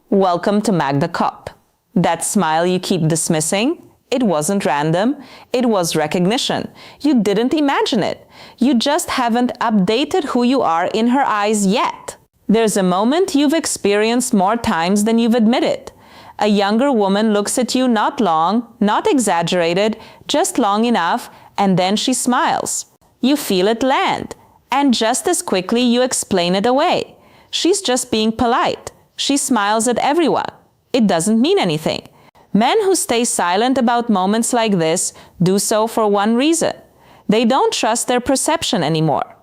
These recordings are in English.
Welcome to Magda Cop. That smile you keep dismissing, it wasn't random, it was recognition. You didn't imagine it. You just haven't updated who you are in her eyes yet. There's a moment you've experienced more times than you've admitted. A younger woman looks at you not long, not exaggerated, just long enough, and then she smiles. You feel it land, and just as quickly you explain it away. She's just being polite. She smiles at everyone. It doesn't mean anything. Men who stay silent about moments like this do so for one reason. They don't trust their perception anymore.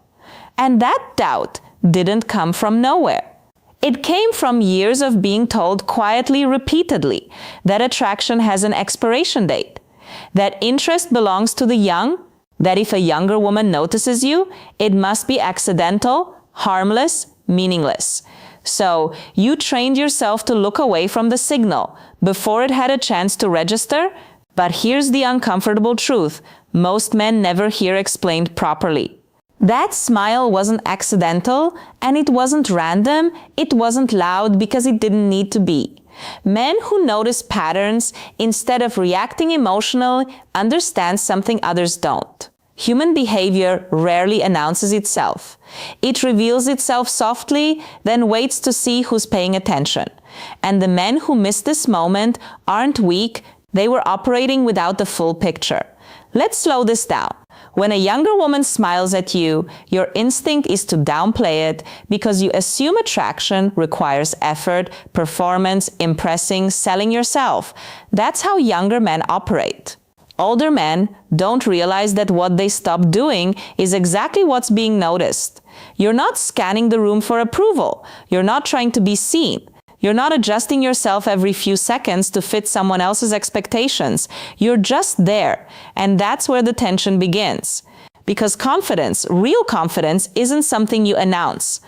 And that doubt didn't come from nowhere. It came from years of being told quietly, repeatedly, that attraction has an expiration date, that interest belongs to the young, that if a younger woman notices you, it must be accidental, harmless, meaningless. So you trained yourself to look away from the signal before it had a chance to register. But here's the uncomfortable truth. Most men never hear explained properly. That smile wasn't accidental, and it wasn't random, it wasn't loud because it didn't need to be. Men who notice patterns instead of reacting emotionally understand something others don't. Human behavior rarely announces itself. It reveals itself softly, then waits to see who's paying attention. And the men who miss this moment aren't weak, they were operating without the full picture. Let's slow this down. When a younger woman smiles at you, your instinct is to downplay it because you assume attraction requires effort, performance, impressing, selling yourself. That's how younger men operate. Older men don't realize that what they stop doing is exactly what's being noticed. You're not scanning the room for approval. You're not trying to be seen. You're not adjusting yourself every few seconds to fit someone else's expectations. You're just there, and that's where the tension begins. Because confidence, real confidence, isn't something you announce.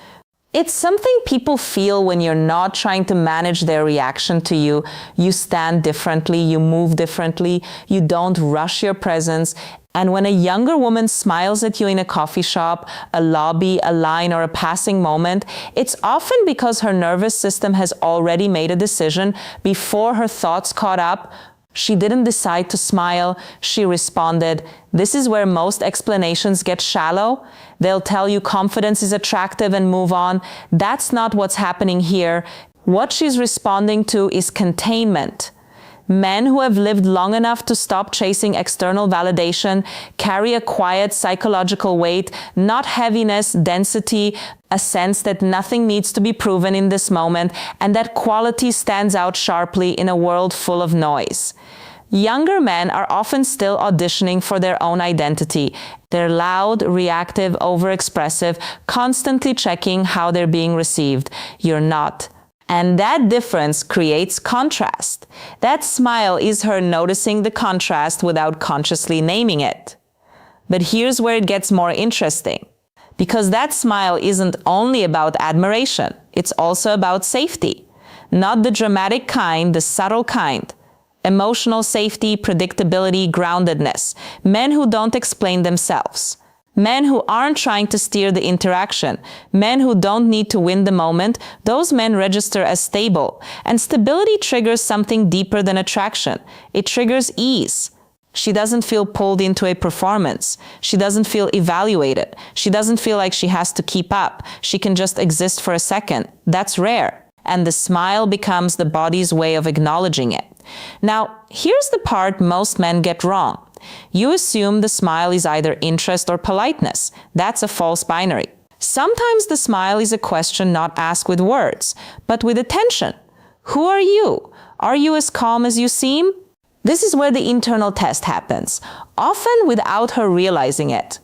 It's something people feel when you're not trying to manage their reaction to you. You stand differently, you move differently, you don't rush your presence. And when a younger woman smiles at you in a coffee shop, a lobby, a line, or a passing moment, it's often because her nervous system has already made a decision before her thoughts caught up. She didn't decide to smile, she responded. This is where most explanations get shallow. They'll tell you confidence is attractive and move on. That's not what's happening here. What she's responding to is containment. Men who have lived long enough to stop chasing external validation carry a quiet psychological weight, not heaviness, density, a sense that nothing needs to be proven in this moment, and that quality stands out sharply in a world full of noise. Younger men are often still auditioning for their own identity. They're loud, reactive, overexpressive, constantly checking how they're being received. You're not. And that difference creates contrast. That smile is her noticing the contrast without consciously naming it. But here's where it gets more interesting. Because that smile isn't only about admiration, it's also about safety. Not the dramatic kind, the subtle kind. Emotional safety, predictability, groundedness. Men who don't explain themselves. Men who aren't trying to steer the interaction, men who don't need to win the moment, those men register as stable. And stability triggers something deeper than attraction. It triggers ease. She doesn't feel pulled into a performance. She doesn't feel evaluated. She doesn't feel like she has to keep up. She can just exist for a second. That's rare. And the smile becomes the body's way of acknowledging it. Now, here's the part most men get wrong. You assume the smile is either interest or politeness. That's a false binary. Sometimes the smile is a question not asked with words, but with attention. Who are you? Are you as calm as you seem? This is where the internal test happens, often without her realizing it.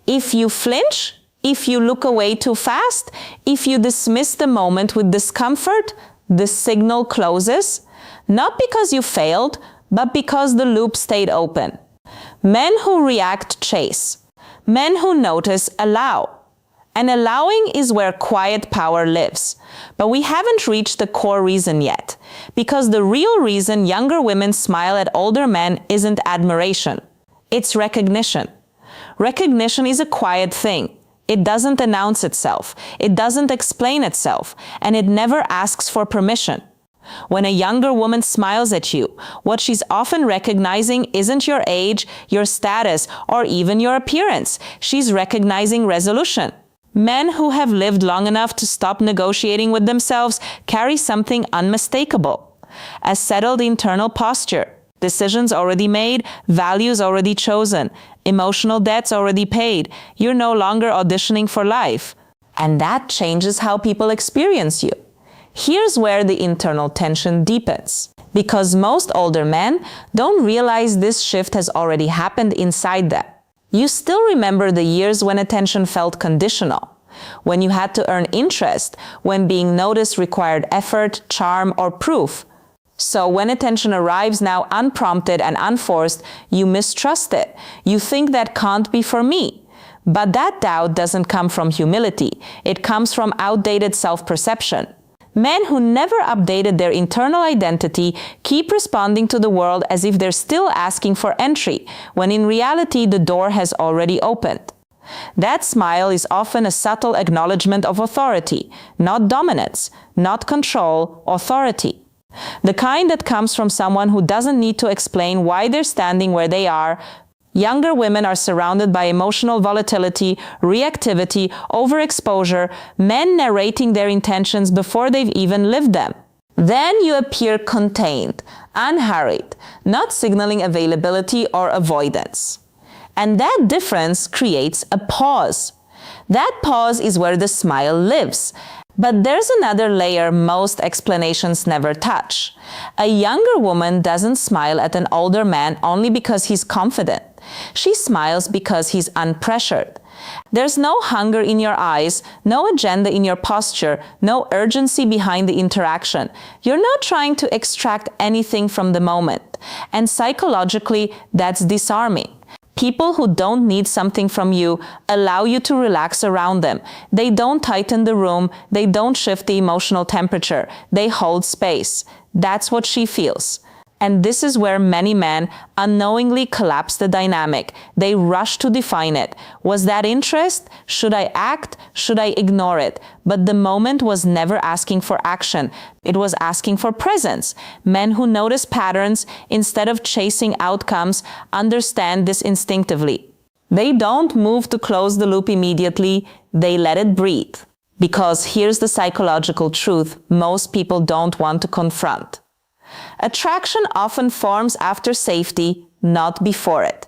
If you flinch, if you look away too fast, if you dismiss the moment with discomfort, the signal closes, not because you failed, but because the loop stayed open. Men who react chase. Men who notice allow. And allowing is where quiet power lives. But we haven't reached the core reason yet. Because the real reason younger women smile at older men isn't admiration. It's recognition. Recognition is a quiet thing. It doesn't announce itself. It doesn't explain itself. And it never asks for permission. When a younger woman smiles at you, what she's often recognizing isn't your age, your status, or even your appearance. She's recognizing resolution. Men who have lived long enough to stop negotiating with themselves carry something unmistakable: a settled internal posture. Decisions already made, values already chosen, emotional debts already paid. You're no longer auditioning for life. And that changes how people experience you. Here's where the internal tension deepens. Because most older men don't realize this shift has already happened inside them. You still remember the years when attention felt conditional, when you had to earn interest, when being noticed required effort, charm, or proof. So when attention arrives now unprompted and unforced, you mistrust it. You think that can't be for me. But that doubt doesn't come from humility. It comes from outdated self-perception. Men who never updated their internal identity keep responding to the world as if they're still asking for entry, when in reality the door has already opened. That smile is often a subtle acknowledgement of authority, not dominance, not control, authority. The kind that comes from someone who doesn't need to explain why they're standing where they are. Younger women are surrounded by emotional volatility, reactivity, overexposure, men narrating their intentions before they've even lived them. Then you appear contained, unhurried, not signaling availability or avoidance. And that difference creates a pause. That pause is where the smile lives. But there's another layer most explanations never touch. A younger woman doesn't smile at an older man only because he's confident. She smiles because he's unpressured. There's no hunger in your eyes, no agenda in your posture, no urgency behind the interaction. You're not trying to extract anything from the moment. And psychologically, that's disarming. People who don't need something from you allow you to relax around them. They don't tighten the room. They don't shift the emotional temperature. They hold space. That's what she feels. And this is where many men unknowingly collapse the dynamic. They rush to define it. Was that interest? Should I act? Should I ignore it? But the moment was never asking for action. It was asking for presence. Men who notice patterns instead of chasing outcomes understand this instinctively. They don't move to close the loop immediately. They let it breathe. Because here's the psychological truth most people don't want to confront. Attraction often forms after safety, not before it.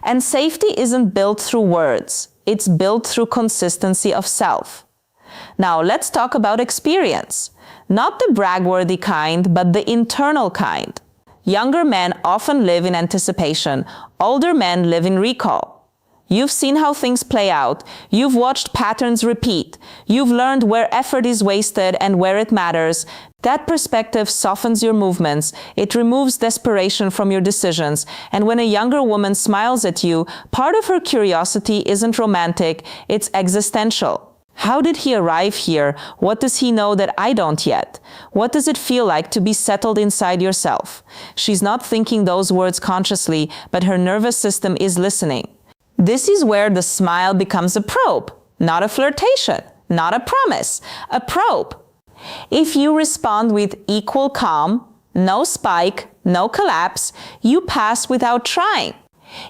And safety isn't built through words. It's built through consistency of self. Now let's talk about experience. Not the brag-worthy kind, but the internal kind. Younger men often live in anticipation. Older men live in recall. You've seen how things play out. You've watched patterns repeat. You've learned where effort is wasted and where it matters. That perspective softens your movements. It removes desperation from your decisions. And when a younger woman smiles at you, part of her curiosity isn't romantic, it's existential. How did he arrive here? What does he know that I don't yet? What does it feel like to be settled inside yourself? She's not thinking those words consciously, but her nervous system is listening. This is where the smile becomes a probe, not a flirtation, not a promise, a probe. If you respond with equal calm, no spike, no collapse, you pass without trying.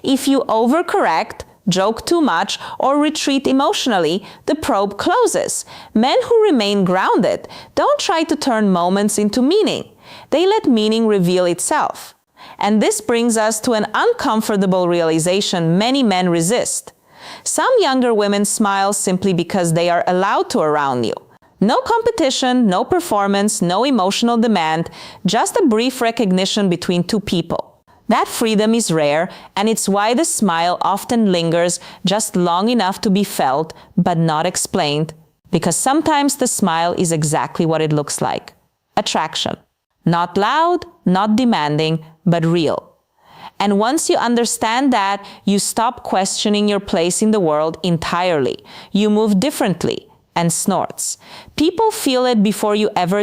If you overcorrect, joke too much, or retreat emotionally, the probe closes. Men who remain grounded don't try to turn moments into meaning. They let meaning reveal itself. And this brings us to an uncomfortable realization many men resist. Some younger women smile simply because they are allowed to around you. No competition, no performance, no emotional demand, just a brief recognition between two people. That freedom is rare, and it's why the smile often lingers just long enough to be felt, but not explained. Because sometimes the smile is exactly what it looks like: attraction. Not loud, not demanding, but real. And once you understand that, you stop questioning your place in the world entirely. You move differently. And snorts. People feel it before you ever